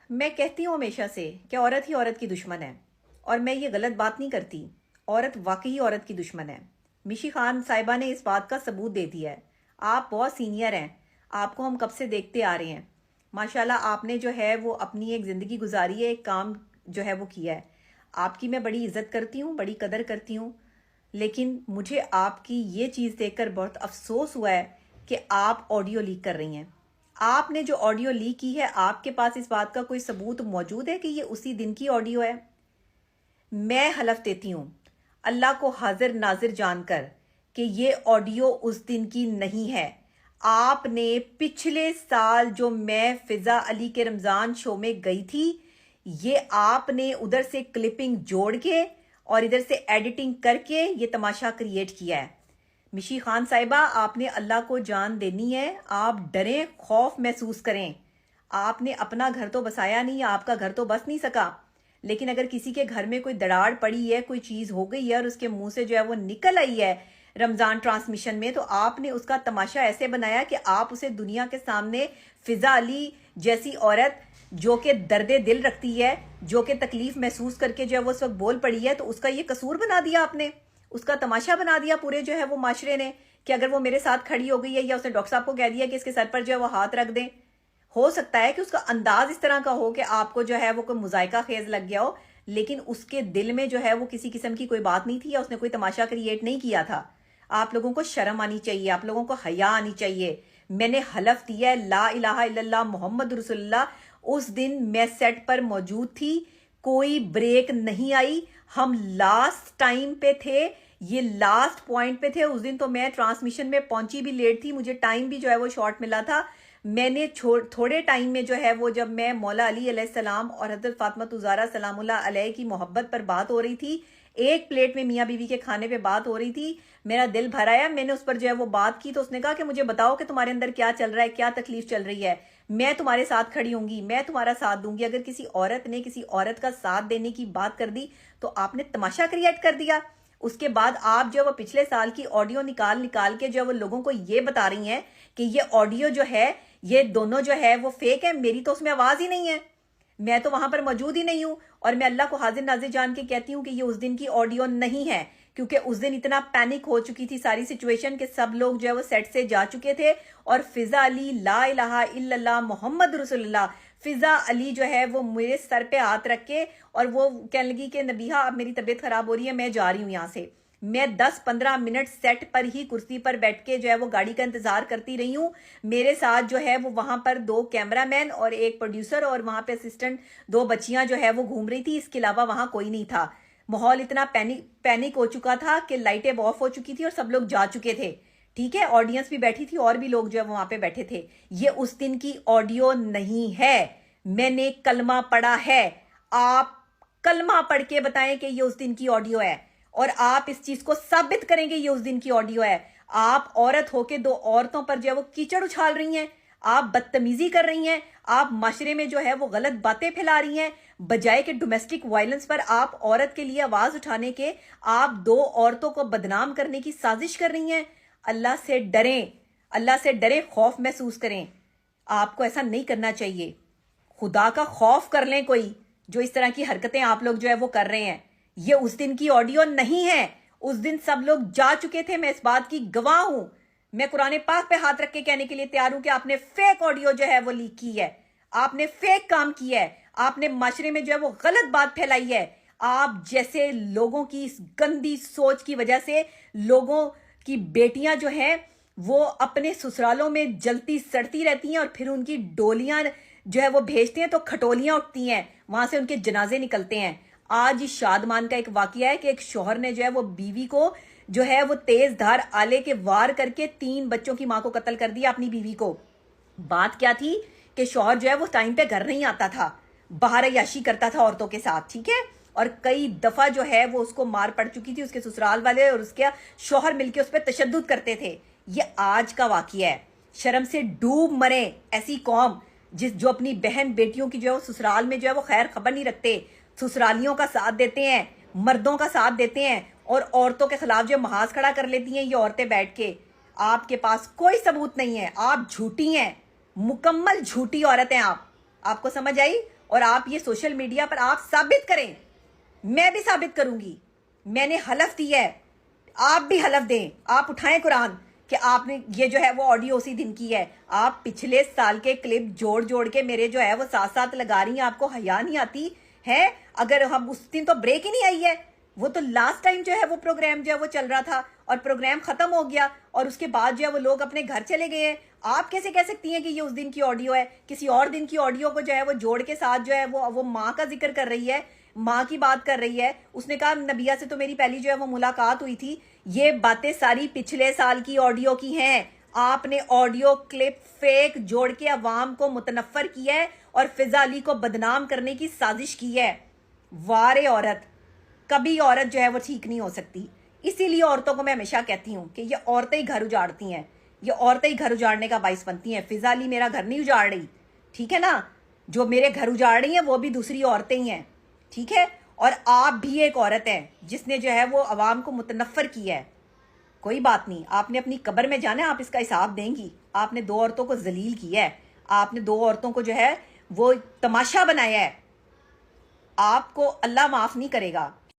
मैं कहती हूँ हमेशा से कि औरत ही औरत की दुश्मन है। और मैं ये गलत बात नहीं करती। औरत वाकई औरत की दुश्मन है। मिशी खान साहिबा ने इस बात का सबूत दे दिया है। आप बहुत सीनियर हैं। आपको हम कब से देखते आ रहे हैं। माशाल्लाह आपने जो है वो अपनी एक ज़िंदगी गुजारी है, एक काम जो है वो किया है। आपकी मैं बड़ी इज्जत करती हूँ, बड़ी कदर करती हूँ। लेकिन मुझे आपकी ये चीज़ देखकर बहुत अफसोस हुआ है कि आप ऑडियो लीक कर रही हैं। आपने जो ऑडियो लीक की है, आपके पास इस बात का कोई सबूत मौजूद है कि ये उसी दिन की ऑडियो है? मैं हलफ देती हूं अल्लाह को हाजिर नाजिर जानकर कि ये ऑडियो उस दिन की नहीं है। आपने पिछले साल जो मैं फिजा अली के रमजान शो में गई थी, ये आपने उधर से क्लिपिंग जोड़ के और इधर से एडिटिंग करके ये तमाशा क्रिएट किया है। मिशी खान साहिबा, आपने अल्लाह को जान देनी है। आप डरें, खौफ महसूस करें। आपने अपना घर तो बसाया नहीं, आपका घर तो बस नहीं सका। लेकिन अगर किसी के घर में कोई दराड़ पड़ी है, कोई चीज हो गई है और उसके मुंह से जो है वो निकल आई है रमजान ट्रांसमिशन में, तो आपने उसका तमाशा ऐसे बनाया कि आप उसे दुनिया के सामने फिजा अली जैसी औरत जो कि दर्दे दिल रखती है, जो कि तकलीफ महसूस करके जो है वो उस वक्त बोल पड़ी है, तो उसका ये कसूर बना दिया आपने। उसका तमाशा बना दिया पूरे जो है वो माशरे ने कि अगर वो मेरे साथ खड़ी हो गई है या उसने डॉक्टर साहब को कह दिया कि इसके सर पर जो है वो हाथ रख दें। हो सकता है कि उसका अंदाज इस तरह का हो कि आपको जो है वो कोई मुजायका खेज लग गया हो, लेकिन उसके दिल में जो है वो किसी किस्म की कोई बात नहीं थी या उसने कोई तमाशा क्रिएट नहीं किया था। आप लोगों को शर्म आनी चाहिए, आप लोगों को हया आनी चाहिए। मैंने हलफ दिया है ला इलाहा इल्लल्लाह मोहम्मद रसूलुल्लाह, उस दिन मैं सेट पर मौजूद थी, कोई ब्रेक नहीं आई। हम लास्ट टाइम पे थे, ये लास्ट पॉइंट पे थे। उस दिन तो मैं ट्रांसमिशन में पहुंची भी लेट थी, मुझे टाइम भी जो है वो शॉर्ट मिला था। मैंने थोड़े टाइम में जो है वो, जब मैं मौला अली अलैहिस्सलाम और हजरत फातिमा तुज़ारा सलामुल्लाह अलैह की मोहब्बत पर बात हो रही थी, एक प्लेट में मियाँ बीवी के खाने पे बात हो रही थी, मेरा दिल भर आया। मैंने उस पर जो है वो बात की, तो उसने कहा कि मुझे बताओ कि तुम्हारे अंदर क्या चल रहा है, क्या तकलीफ चल रही है, मैं तुम्हारे साथ खड़ी होंगी, मैं तुम्हारा साथ दूंगी। अगर किसी औरत ने किसी औरत का साथ देने की बात कर दी तो आपने तमाशा क्रिएट कर दिया। उसके बाद आप जो वो पिछले साल की ऑडियो निकाल निकाल के जो वो लोगों को ये बता रही हैं कि ये ऑडियो जो है, ये दोनों जो है वो फेक है। मेरी तो उसमें आवाज ही नहीं है, मैं तो वहां पर मौजूद ही नहीं हूं। और मैं अल्लाह को हाजिर नाजिर जान के कहती हूं कि ये उस दिन की ऑडियो नहीं है, क्योंकि उस दिन इतना पैनिक हो चुकी थी सारी सिचुएशन कि सब लोग जो है वो सेट से जा चुके थे। और फिजा अली ला इलाहा इल्लल्लाह मोहम्मद रसूलुल्लाह, फिजा अली जो है वो मेरे सर पे हाथ रख के और वो कहने लगी कि नबीहा अब मेरी तबीयत खराब हो रही है, मैं जा रही हूं यहां से। मैं 10-15 मिनट सेट पर ही कुर्सी पर बैठ के जो है वो गाड़ी का इंतजार करती रही हूँ। मेरे साथ जो है वो वहां पर 2 कैमरामैन और एक प्रोड्यूसर और वहां पे असिस्टेंट 2 बच्चियां जो है वो घूम रही थी। इसके अलावा वहां कोई नहीं था। माहौल इतना पैनिक हो चुका था कि लाइटें ऑफ हो चुकी थी और सब लोग जा चुके थे। ठीक है, ऑडियंस भी बैठी थी और भी लोग जो है वहां पे बैठे थे। ये उस दिन की ऑडियो नहीं है। मैंने कलमा पढ़ा है। आप कलमा पढ़ के बताएं कि ये उस दिन की ऑडियो है, और आप इस चीज को साबित करेंगे ये उस दिन की ऑडियो है। आप औरत होके 2 औरतों पर जो है वो कीचड़ उछाल रही हैं, आप बदतमीजी कर रही हैं, आप माशरे में जो है वो गलत बातें फैला रही हैं। बजाय के डोमेस्टिक वायलेंस पर आप औरत के लिए आवाज उठाने के, आप 2 औरतों को बदनाम करने की साजिश कर रही हैं। अल्लाह से डरें, अल्लाह से डरें, खौफ महसूस करें। आपको ऐसा नहीं करना चाहिए। खुदा का खौफ कर लें कोई, जो इस तरह की हरकतें आप लोग जो है वो कर रहे हैं। ये उस दिन की ऑडियो नहीं है। उस दिन सब लोग जा चुके थे, मैं इस बात की गवाह हूं। मैं कुरान पाक पे हाथ रख के कहने के लिए तैयार हूं कि आपने फेक ऑडियो जो है वो लीक की है, आपने फेक काम किया है, आपने माशरे में जो है वो गलत बात फैलाई है। आप जैसे लोगों की इस गंदी सोच की वजह से लोगों की बेटियां जो हैं वो अपने ससुरालों में जलती सड़ती रहती हैं, और फिर उनकी डोलियां जो है वो भेजते हैं तो खटोलियां उठती हैं, वहां से उनके जनाजे निकलते हैं। आज इस शादमान का एक वाकया है कि एक शौहर ने जो है वो बीवी को जो है वो तेज धार आले के वार करके 3 बच्चों की मां को कत्ल कर दिया, अपनी बीवी को। बात क्या थी कि शौहर जो है वो टाइम पे घर नहीं आता था, बाहर अय्याशी करता था औरतों के साथ, ठीक है। और कई दफा जो है वो उसको मार पड़ चुकी थी, उसके ससुराल वाले और उसके शौहर मिलके उस पर तशद्दुद करते थे। ये आज का वाकया है। शर्म से डूब मरे ऐसी कौम जो अपनी बहन बेटियों की जो है वो ससुराल में जो है वो खैर खबर नहीं रखते, ससुरालियों का साथ देते हैं, मर्दों का साथ देते हैं, और औरतों के खिलाफ जो महाज खड़ा कर लेती हैं ये औरतें बैठ के। आपके पास कोई सबूत नहीं है, आप झूठी हैं, मुकम्मल झूठी औरत हैं आप। आपको समझ आई? और आप ये सोशल मीडिया पर आप साबित करें, मैं भी साबित करूंगी। मैंने हलफ दिया है, आप भी हलफ दें। आप उठाएं कुरान कि आपने ये जो है वो ऑडियो उसी दिन की है। आप पिछले साल के क्लिप जोड़ जोड़ के मेरे जो है वो साथ साथ लगा रही हैं। आपको हया नहीं आती है? अगर हम उस दिन तो ब्रेक ही नहीं आई है, वो तो लास्ट टाइम जो है वो प्रोग्राम जो है वो चल रहा था और प्रोग्राम खत्म हो गया और उसके बाद जो है वो लोग अपने घर चले गए हैं। आप कैसे कह सकती हैं कि ये उस दिन की ऑडियो है? किसी और दिन की ऑडियो को जो है वो जोड़ के साथ जो है वो माँ का जिक्र कर रही है, माँ की बात कर रही है। उसने कहा नबिया से तो मेरी पहली जो है वो मुलाकात हुई थी। ये बातें सारी पिछले साल की ऑडियो की हैं। आपने ऑडियो क्लिप फेक जोड़ के अवाम को मुतनफर किया है और फिजा अली को बदनाम करने की साजिश की है। वारे औरत, कभी औरत जो है वो ठीक नहीं हो सकती। इसीलिए औरतों को मैं हमेशा कहती हूं कि ये औरतें ही घर उजाड़ती हैं, ये औरतें ही घर उजाड़ने का बाइस बनती हैं। फिजा अली मेरा घर नहीं उजाड़ रही, ठीक है ना? जो मेरे घर उजाड़ रही हैं वो भी दूसरी औरतें ही हैं, ठीक है? और आप भी एक औरत है जिसने जो है वो अवाम को मुतनफर किया है। कोई बात नहीं, आपने अपनी कब्र में जाना है, आप इसका हिसाब देंगी। आपने 2 औरतों को जलील किया है, आपने 2 औरतों को जो है वो तमाशा बनाया है। आपको अल्लाह माफ नहीं करेगा।